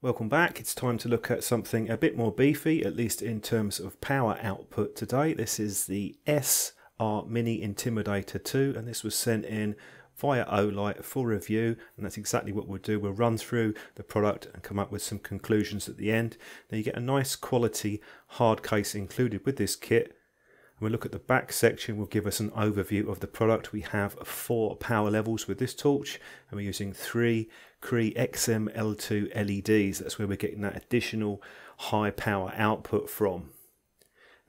Welcome back. It's time to look at something a bit more beefy, at least in terms of power output today. This is the SRMINI Intimidator 2, and this was sent in via Olight for review, and that's exactly what we'll do. We'll run through the product and come up with some conclusions at the end. Now you get a nice quality hard case included with this kit. We'll look at the back section, will give us an overview of the product. We have 4 power levels with this torch, and we're using 3 Cree XM-L2 LEDs. That's where we're getting that additional high power output from.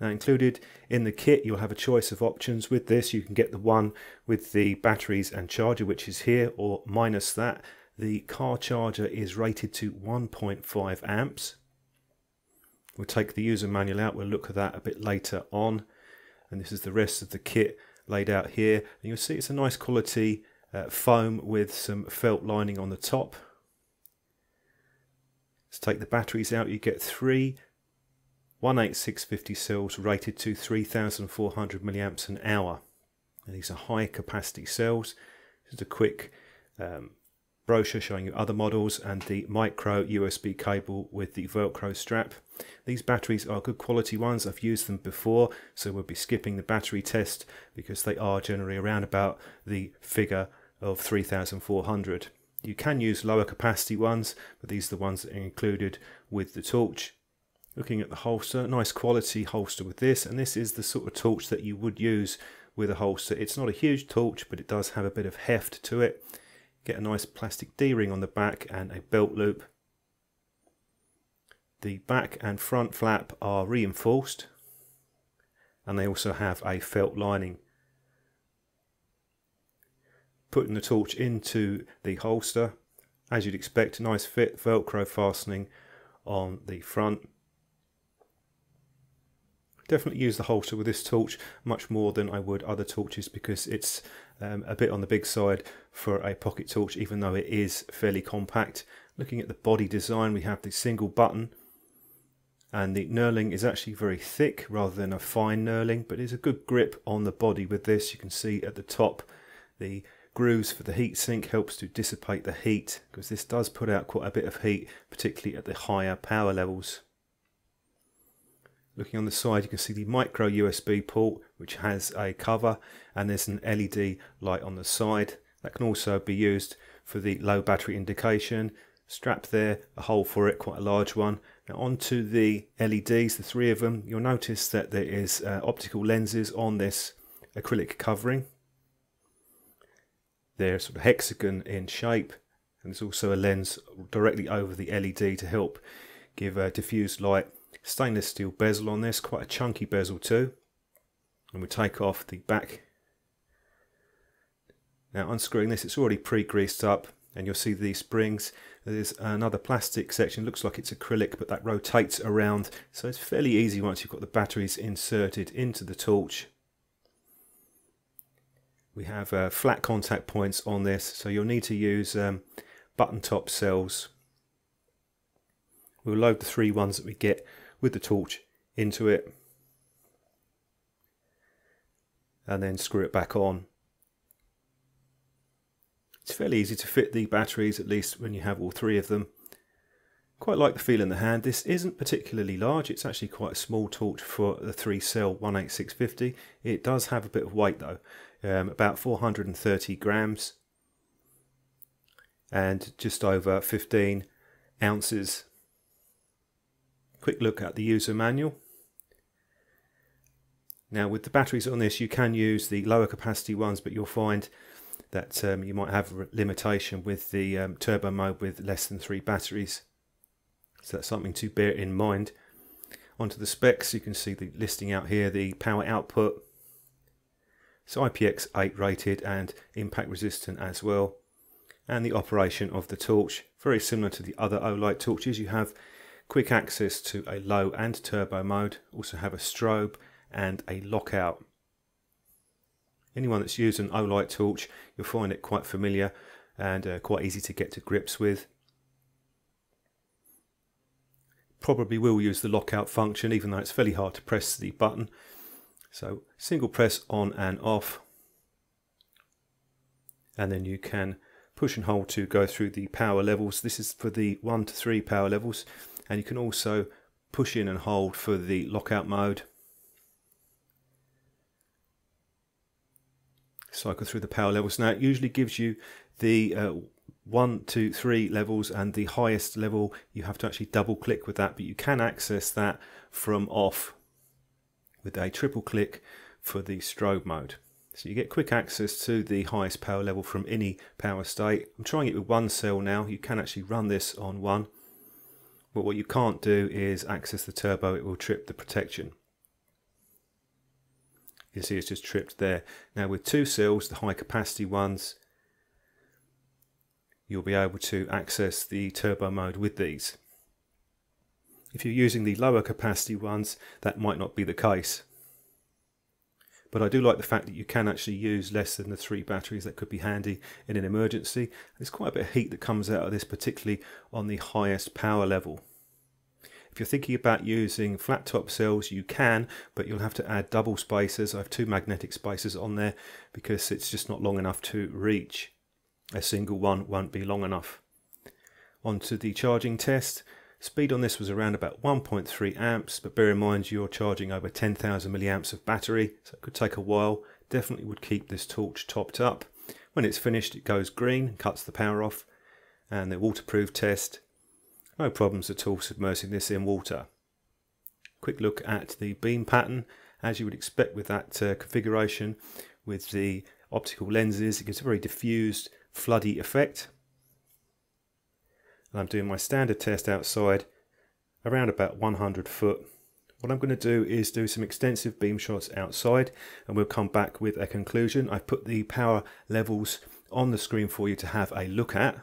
Now included in the kit, you'll have a choice of options with this. You can get the one with the batteries and charger, which is here, or minus that. The car charger is rated to 1.5 amps. We'll take the user manual out, we'll look at that a bit later on. And this is the rest of the kit laid out here. And you'll see it's a nice quality foam with some felt lining on the top. Let's take the batteries out. You get 3 18650 cells rated to 3400 milliamps an hour. And these are high capacity cells. Just a quick brochure showing you other models and the micro USB cable with the Velcro strap. These batteries are good quality ones. I've used them before, so we'll be skipping the battery test because they are generally around about the figure of 3400. You can use lower capacity ones, but these are the ones that are included with the torch. Looking at the holster, nice quality holster with this, and this is the sort of torch that you would use with a holster. It's not a huge torch, but it does have a bit of heft to it. Get a nice plastic D-ring on the back and a belt loop. The back and front flap are reinforced, and they also have a felt lining. Putting the torch into the holster, as you'd expect, nice fit, Velcro fastening on the front. Definitely use the holster with this torch much more than I would other torches because it's a bit on the big side for a pocket torch, even though it is fairly compact. Looking at the body design, we have the single button, and the knurling is actually very thick rather than a fine knurling, but it's a good grip on the body with this. You can see at the top the grooves for the heat sink helps to dissipate the heat, because this does put out quite a bit of heat, particularly at the higher power levels. Looking on the side, you can see the micro USB port, which has a cover, and there's an LED light on the side. That can also be used for the low battery indication. Strap there, a hole for it, quite a large one. Now onto the LEDs, the 3 of them, you'll notice that there is optical lenses on this acrylic covering. They're sort of hexagon in shape, and there's also a lens directly over the LED to help give a diffused light. Stainless steel bezel on this, quite a chunky bezel too. And we take off the back. Now unscrewing this, it's already pre-greased up, and you'll see these springs. There's another plastic section, looks like it's acrylic, but that rotates around, so it's fairly easy once you've got the batteries inserted into the torch. We have flat contact points on this, so you'll need to use button top cells. We'll load the 3 ones that we get with the torch into it, and then screw it back on. It's fairly easy to fit the batteries, at least when you have all 3 of them. Quite like the feel in the hand. This isn't particularly large, it's actually quite a small torch for the 3-cell 18650. It does have a bit of weight though, about 430 grams and just over 15 ounces. Quick look at the user manual. Now with the batteries on this, you can use the lower capacity ones, but you'll find that you might have a limitation with the turbo mode with less than 3 batteries. So that's something to bear in mind. Onto the specs, you can see the listing out here, the power output. It's IPX8 rated and impact resistant as well. And the operation of the torch, very similar to the other Olight torches. You have quick access to a low and turbo mode, also have a strobe and a lockout. Anyone that's used an Olight torch, you'll find it quite familiar and quite easy to get to grips with. Probably will use the lockout function, even though it's fairly hard to press the button. So single press on and off, and then you can push and hold to go through the power levels. This is for the 1 to 3 power levels, and you can also push in and hold for the lockout mode. Cycle through the power levels. Now it usually gives you the 1 to 3 levels, and the highest level you have to actually double click with that, but you can access that from off with a triple click for the strobe mode. So you get quick access to the highest power level from any power state. I'm trying it with one cell now. You can actually run this on one, but what you can't do is access the turbo. It will trip the protection. You see it's just tripped there. Now with 2 cells, the high capacity ones, you'll be able to access the turbo mode with these. If you're using the lower capacity ones, that might not be the case. But I do like the fact that you can actually use less than the 3 batteries. That could be handy in an emergency. There's quite a bit of heat that comes out of this, particularly on the highest power level. If you're thinking about using flat top cells, you can, but you'll have to add double spacers. I have 2 magnetic spacers on there because it's just not long enough to reach. A single one won't be long enough. On to the charging test. Speed on this was around about 1.3 amps, but bear in mind you're charging over 10,000 milliamps of battery, so it could take a while. Definitely would keep this torch topped up. When it's finished, it goes green, cuts the power off, and the waterproof test. No problems at all submersing this in water. Quick look at the beam pattern. As you would expect with that configuration, with the optical lenses, it gives a very diffused, floody effect. And I'm doing my standard test outside around about 100 foot. What I'm going to do is do some extensive beam shots outside, and we'll come back with a conclusion. I've put the power levels on the screen for you to have a look at.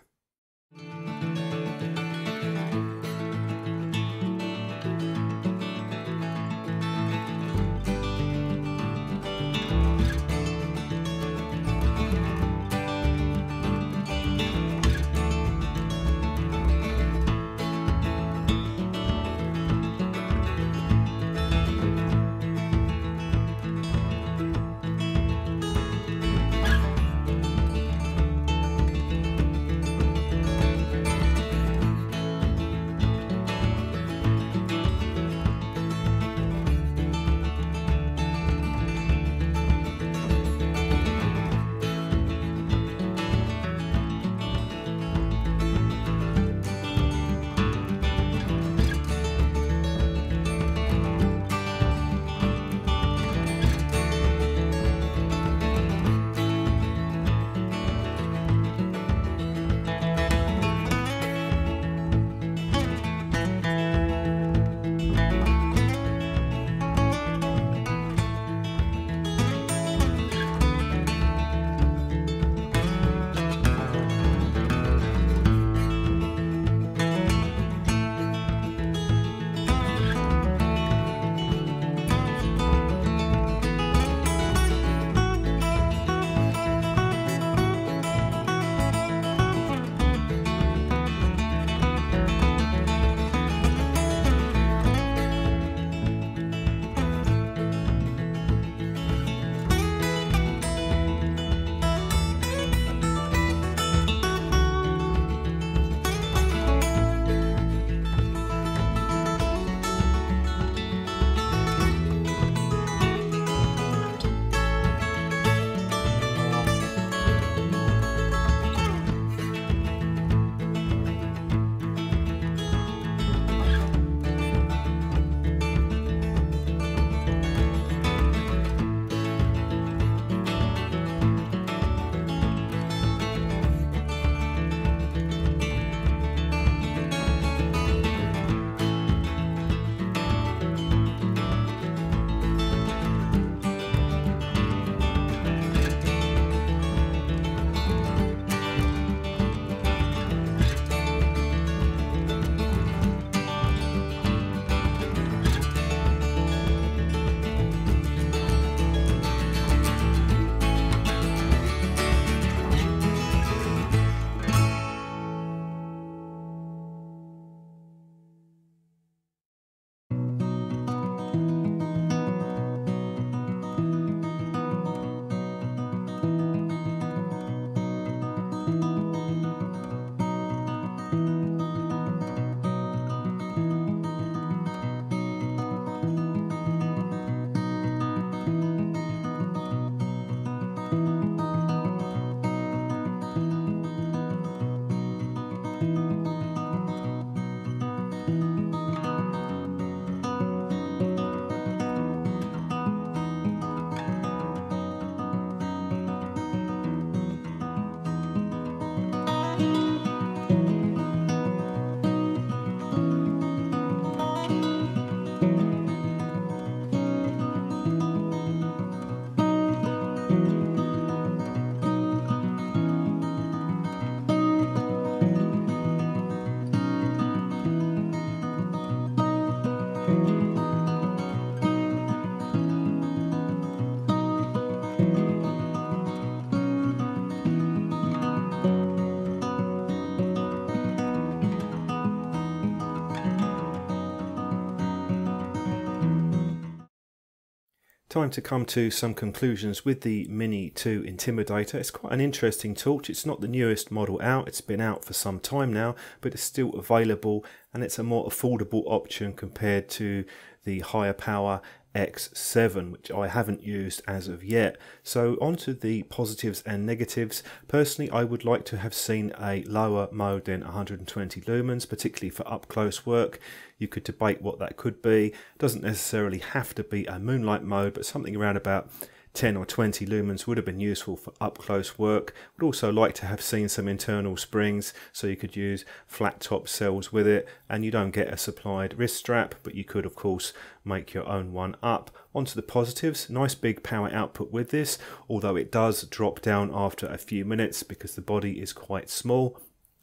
Time to come to some conclusions with the Mini 2 Intimidator. It's quite an interesting torch. It's not the newest model out. It's been out for some time now, but it's still available and it's a more affordable option compared to the higher power X7, which I haven't used as of yet. So onto the positives and negatives. Personally, I would like to have seen a lower mode than 120 lumens, particularly for up close work. You could debate what that could be. It doesn't necessarily have to be a moonlight mode, but something around about 10 or 20 lumens would have been useful for up close work. Would also like to have seen some internal springs so you could use flat top cells with it, and you don't get a supplied wrist strap, but you could of course make your own one up. Onto the positives, nice big power output with this, although it does drop down after a few minutes because the body is quite small.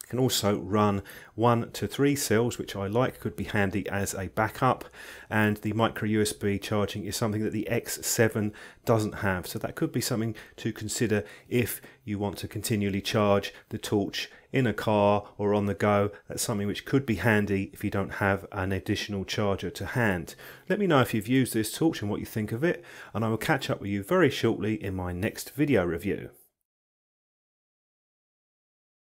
Can also run 1 to 3 cells, which I like, could be handy as a backup, and the micro USB charging is something that the X7 doesn't have, so that could be something to consider if you want to continually charge the torch in a car or on the go. That's something which could be handy if you don't have an additional charger to hand. Let me know if you've used this torch and what you think of it, and I will catch up with you very shortly in my next video review.